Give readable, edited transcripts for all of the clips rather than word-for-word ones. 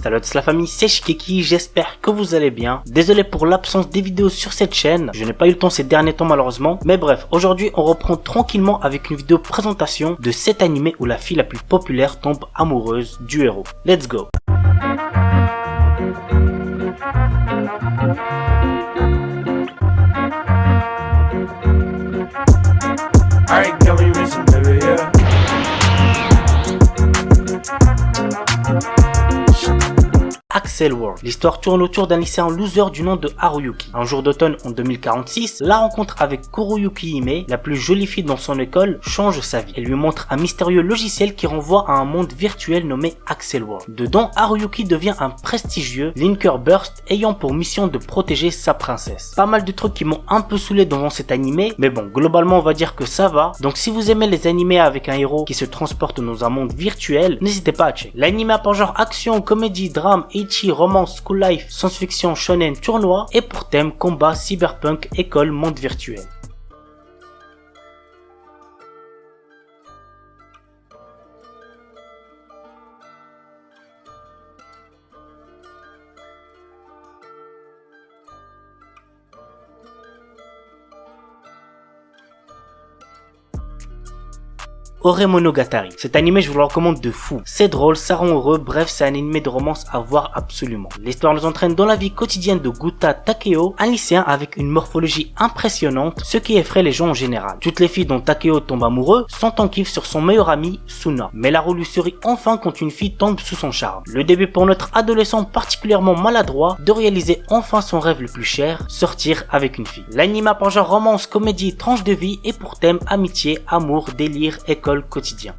Salut à tous la famille, c'est Shikeki, j'espère que vous allez bien. Désolé pour l'absence des vidéos sur cette chaîne, je n'ai pas eu le temps ces derniers temps malheureusement. Mais bref, aujourd'hui on reprend tranquillement avec une vidéo présentation de cet animé où la fille la plus populaire tombe amoureuse du héros. Let's go. Accel World. L'histoire tourne autour d'un lycéen loser du nom de Haruyuki. Un jour d'automne en 2046, la rencontre avec Kuruyuki Hime, la plus jolie fille dans son école, change sa vie. Elle lui montre un mystérieux logiciel qui renvoie à un monde virtuel nommé Accel World. Dedans, Haruyuki devient un prestigieux Linker Burst ayant pour mission de protéger sa princesse. Pas mal de trucs qui m'ont un peu saoulé devant cet animé, mais bon, globalement on va dire que ça va. Donc si vous aimez les animés avec un héros qui se transporte dans un monde virtuel, n'hésitez pas à checker. L'anime a pour genre action, comédie, drame, ecchi, romance, school life, science-fiction, shonen, tournoi et pour thème combat, cyberpunk, école, monde virtuel. Ore Monogatari. Cet animé je vous le recommande de fou. C'est drôle, ça rend heureux, bref c'est un animé de romance à voir absolument. L'histoire nous entraîne dans la vie quotidienne de Guta Takeo, un lycéen avec une morphologie impressionnante, ce qui effraie les gens en général. Toutes les filles dont Takeo tombe amoureux sont en kiff sur son meilleur ami Suna. Mais la roue lui sourit enfin quand une fille tombe sous son charme. Le début pour notre adolescent particulièrement maladroit de réaliser enfin son rêve le plus cher, sortir avec une fille. L'anime a pour genre romance, comédie, tranche de vie et pour thème amitié, amour, délire, école, quotidien.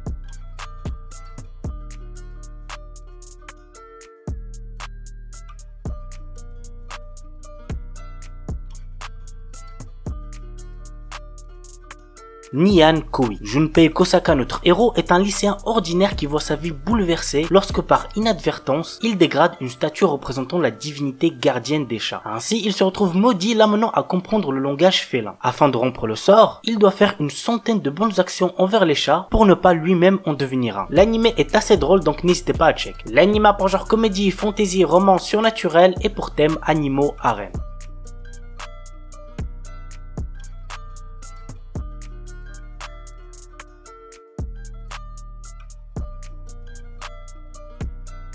Nyan Koi. Junpei Kosaka, notre héros, est un lycéen ordinaire qui voit sa vie bouleversée lorsque par inadvertance, il dégrade une statue représentant la divinité gardienne des chats. Ainsi, il se retrouve maudit, l'amenant à comprendre le langage félin. Afin de rompre le sort, il doit faire une centaine de bonnes actions envers les chats pour ne pas lui-même en devenir un. L'animé est assez drôle donc n'hésitez pas à check. L'anime a pour genre comédie, fantasy, romance surnaturelle et pour thème animaux, harem.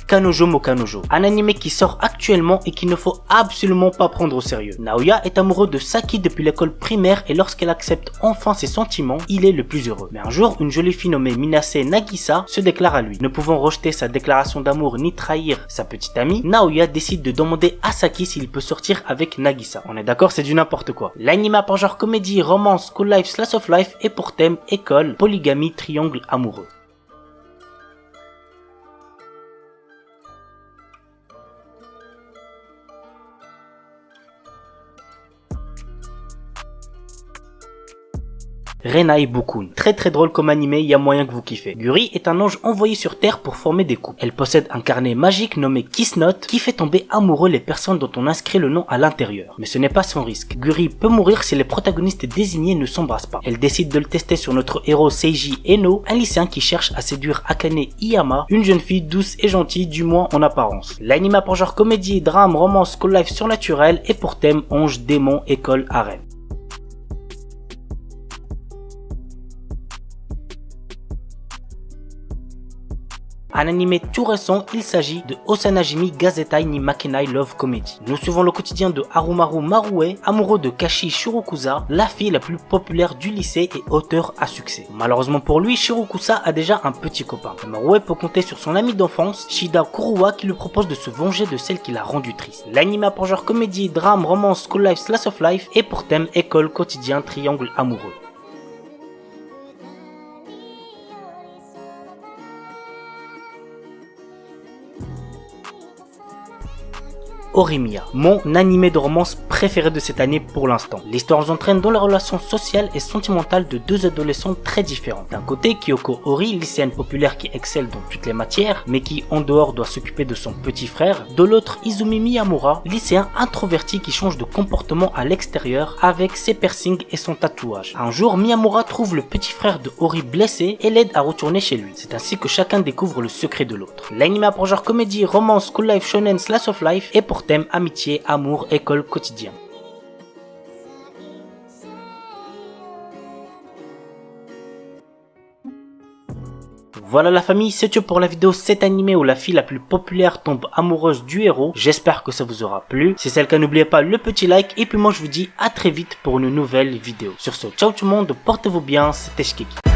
Kanojo mo Kanojo, un animé qui sort actuellement et qu'il ne faut absolument pas prendre au sérieux. Naoya est amoureux de Saki depuis l'école primaire et lorsqu'elle accepte enfin ses sentiments, il est le plus heureux. Mais un jour, une jolie fille nommée Minase Nagisa se déclare à lui. Ne pouvant rejeter sa déclaration d'amour ni trahir sa petite amie, Naoya décide de demander à Saki s'il peut sortir avec Nagisa. On est d'accord, c'est du n'importe quoi. L'anime a pour genre comédie, romance, school life, slice of life et pour thème école, polygamie, triangle amoureux. Renai Bukun. Très drôle comme animé, il y a moyen que vous kiffez. Guri est un ange envoyé sur Terre pour former des couples. Elle possède un carnet magique nommé Kiss Note qui fait tomber amoureux les personnes dont on inscrit le nom à l'intérieur. Mais ce n'est pas sans risque. Guri peut mourir si les protagonistes désignés ne s'embrassent pas. Elle décide de le tester sur notre héros Seiji Eno, un lycéen qui cherche à séduire Akane Iyama, une jeune fille douce et gentille, du moins en apparence. L'anime a pour genre comédie, drame, romance, school life surnaturel et pour thème ange, démon, école, harem. Un animé tout récent, il s'agit de Osanajimi Gazetai ni Makenai Love Comedy. Nous suivons le quotidien de Harumaru Marue, amoureux de Kashi Shirokusa, la fille la plus populaire du lycée et auteur à succès. Malheureusement pour lui, Shirokusa a déjà un petit copain. Marue peut compter sur son ami d'enfance, Shida Kuruwa, qui lui propose de se venger de celle qui l'a rendu triste. L'anime a pour genre comédie, drame, romance, school life, slice of life et pour thème école, quotidien, triangle amoureux. Horimiya, mon animé de romance préféré de cette année pour l'instant. L'histoire nous entraîne dans la relation sociale et sentimentale de deux adolescents très différents. D'un côté, Kyoko Ori, lycéenne populaire qui excelle dans toutes les matières, mais qui en dehors doit s'occuper de son petit frère. De l'autre, Izumi Miyamura, lycéen introverti qui change de comportement à l'extérieur avec ses piercings et son tatouage. Un jour, Miyamura trouve le petit frère de Ori blessé et l'aide à retourner chez lui. C'est ainsi que chacun découvre le secret de l'autre. L'anime a pour genre comédie, romance, school life, shonen, slice of life et pour thème amitié, amour, école, quotidien. Voilà la famille, c'est tout pour la vidéo. Cet animé où la fille la plus populaire tombe amoureuse du héros. J'espère que ça vous aura plu. Si c'est le cas, n'oubliez pas le petit like. Et puis moi je vous dis à très vite pour une nouvelle vidéo. Sur ce, ciao tout le monde, portez-vous bien, c'était Shikeki.